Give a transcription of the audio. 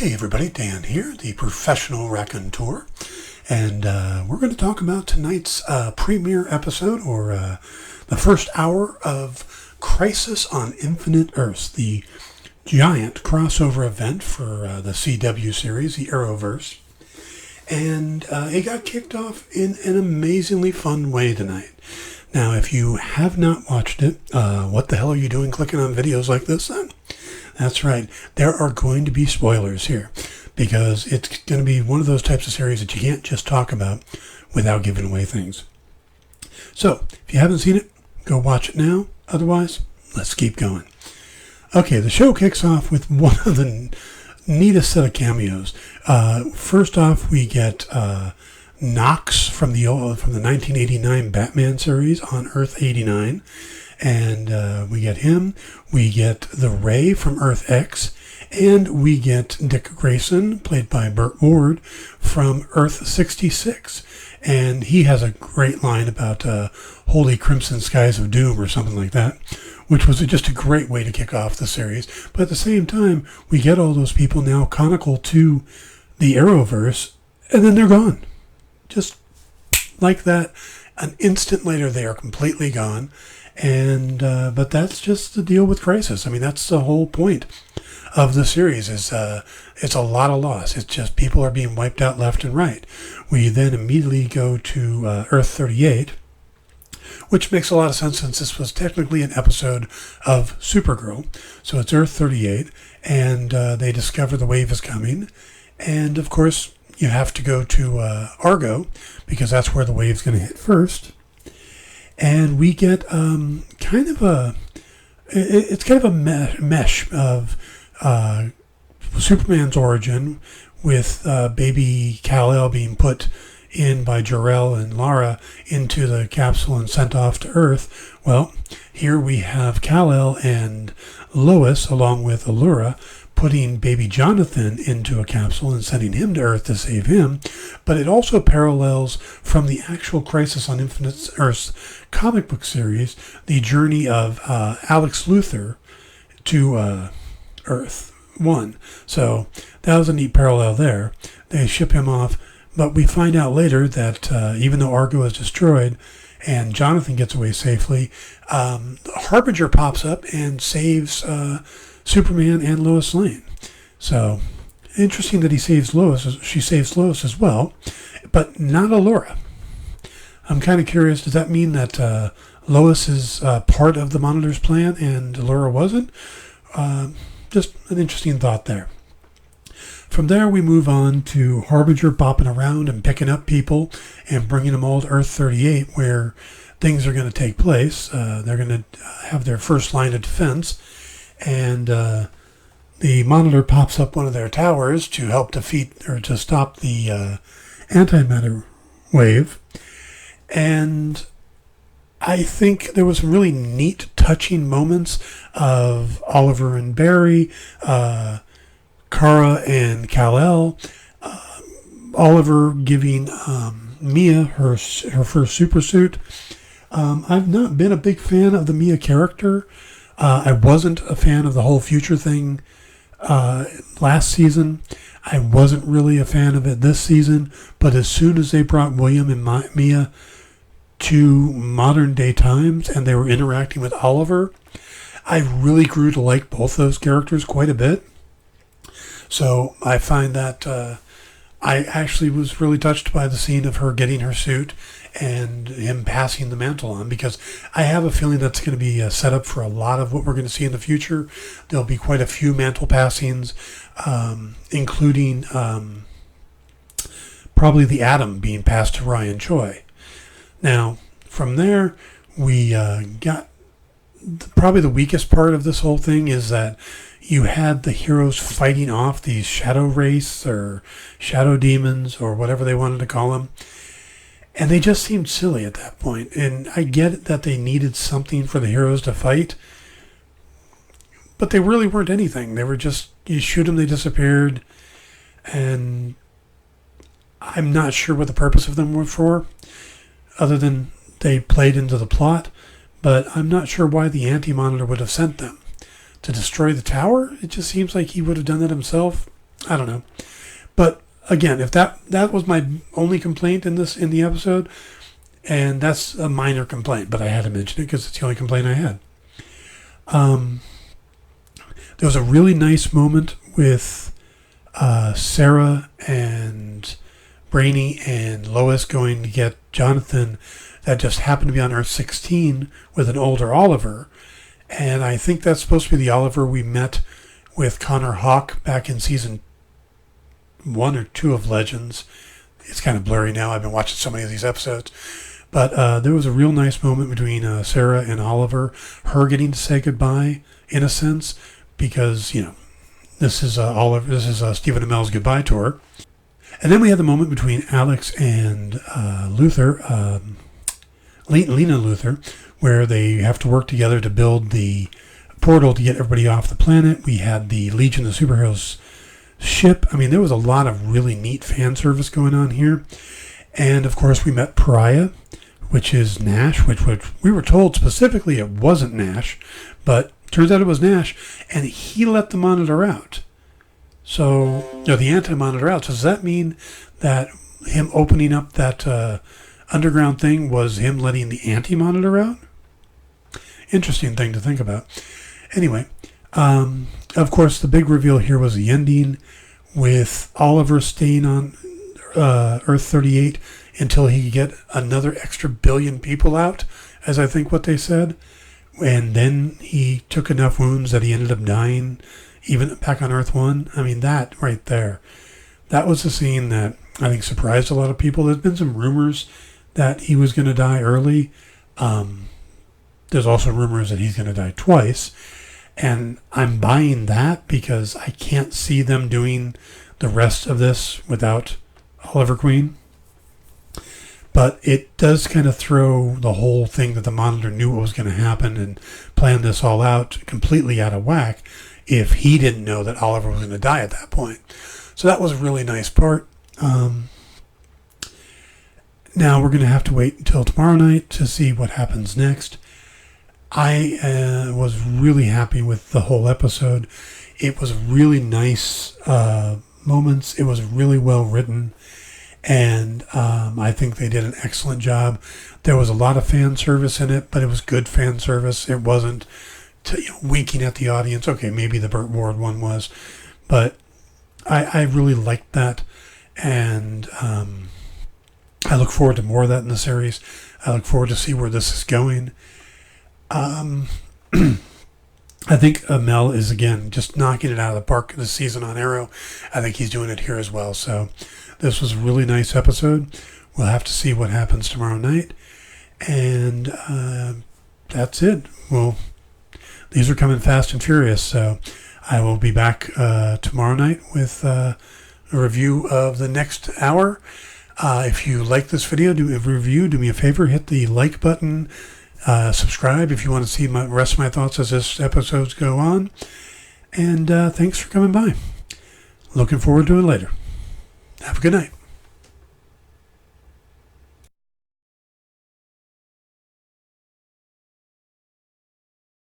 Hey everybody, Dan here, the professional raconteur, and we're going to talk about tonight's premiere episode, or the first hour of Crisis on Infinite Earths, the giant crossover event for the CW series, the Arrowverse. And it got kicked off in an amazingly fun way tonight. Now, if you have not watched it, what the hell are you doing clicking on videos like this then? That's right. There are going to be spoilers here because it's going to be one of those types of series that you can't just talk about without giving away things. So, if you haven't seen it, go watch it now. Otherwise, let's keep going. Okay, the show kicks off with one of the neatest set of cameos. First off, we get Knox from the 1989 Batman series on Earth 89. And we get him, we get the Ray from Earth X, and we get Dick Grayson, played by Burt Ward, from Earth 66. And he has a great line about Holy Crimson Skies of Doom or something like that, which was just a great way to kick off the series. But at the same time, we get all those people now canonical to the Arrowverse, and then they're gone. Just like that, an instant later, they are completely gone. And but that's just the deal with Crisis. I mean, that's the whole point of the series. Is it's a lot of loss. It's just people are being wiped out left and right. We then immediately go to Earth 38, which makes a lot of sense since this was technically an episode of Supergirl. So it's Earth 38, and they discover the wave is coming, and of course you have to go to Argo because that's where the wave's going to hit first. And we get kind of a mesh of Superman's origin with baby Kal El being put in by Jor-El and Lara into the capsule and sent off to Earth. Well, here we have Kal El and Lois along with Allura putting baby Jonathan into a capsule and sending him to Earth to save him. But it also parallels from the actual Crisis on Infinite Earths comic book series, the journey of Alex Luthor to Earth 1. So that was a neat parallel there. They ship him off, but we find out later that even though Argo is destroyed and Jonathan gets away safely, Harbinger pops up and saves Superman and Lois Lane. So interesting that she saves Lois as well, but not Allura. I'm kind of curious, does that mean that Lois is part of the Monitor's plan and Allura wasn't? Just an interesting thought there. From there, we move on to Harbinger popping around and picking up people and bringing them all to Earth 38, where things are going to take place. They're going to have their first line of defense. And the Monitor pops up one of their towers to help defeat or to stop the antimatter wave. And I think there was some really neat, touching moments of Oliver and Barry, Kara and Kal-El, Oliver giving Mia her first super suit. I've not been a big fan of the Mia character. I wasn't a fan of the whole future thing last season. I wasn't really a fan of it this season. But as soon as they brought William and Mia to modern day times and they were interacting with Oliver, I really grew to like both those characters quite a bit. So I find that I actually was really touched by the scene of her getting her suit and him passing the mantle on, because I have a feeling that's going to be set up for a lot of what we're going to see in the future. There'll be quite a few mantle passings, including probably the Atom being passed to Ryan Choi. Now, from there, we got probably the weakest part of this whole thing is that you had the heroes fighting off these shadow race or shadow demons or whatever they wanted to call them. And they just seemed silly at that point. And I get that they needed something for the heroes to fight, but they really weren't anything. They were just, you shoot them, they disappeared. And I'm not sure what the purpose of them were for, other than they played into the plot. But I'm not sure why the AntiMonitor would have sent them. To destroy the tower? It just seems like he would have done that himself. I don't know. But again, if that was my only complaint in the episode, and that's a minor complaint, but I had to mention it because it's the only complaint I had. There was a really nice moment with Sarah and Brainy and Lois going to get Jonathan that just happened to be on Earth 16 with an older Oliver. And I think that's supposed to be the Oliver we met with Connor Hawke back in season 1 or 2 of Legends. It's kind of blurry now. I've been watching so many of these episodes. But there was a real nice moment between Sarah and Oliver, her getting to say goodbye, in a sense, because, this is Stephen Amell's goodbye tour. And then we had the moment between Alex and Lena Luthor, where they have to work together to build the portal to get everybody off the planet. We had the Legion of Superheroes ship. I mean, there was a lot of really neat fan service going on here. And, of course, we met Pariah, which is Nash, which we were told specifically it wasn't Nash, but turns out it was Nash, and he let the Monitor out. So, the AntiMonitor out. So does that mean that him opening up that underground thing was him letting the AntiMonitor out? Interesting thing to think about. Anyway, of course, the big reveal here was the ending with Oliver staying on Earth 38 until he could get another extra billion people out, as I think what they said. And then he took enough wounds that he ended up dying, even back on Earth 1. I mean, that right there, that was a scene that I think surprised a lot of people. There's been some rumors that he was going to die early. There's also rumors that he's going to die twice. And I'm buying that because I can't see them doing the rest of this without Oliver Queen. But it does kind of throw the whole thing that the Monitor knew what was going to happen and planned this all out completely out of whack if he didn't know that Oliver was going to die at that point. So that was a really nice part. Now we're going to have to wait until tomorrow night to see what happens next. I was really happy with the whole episode. It was really nice moments. It was really well written. And I think they did an excellent job. There was a lot of fan service in it, but it was good fan service. It wasn't winking at the audience. Okay, maybe the Burt Ward one was. But I really liked that. And I look forward to more of that in the series. I look forward to see where this is going. I think Amell is, again, just knocking it out of the park this season on Arrow. I think he's doing it here as well. So this was a really nice episode. We'll have to see what happens tomorrow night. And that's it. Well, these are coming fast and furious. So I will be back tomorrow night with a review of the next hour. If you like this video, do me a favor, hit the like button. Subscribe if you want to see the rest of my thoughts as this episodes go on. And thanks for coming by. Looking forward to it later. Have a good night.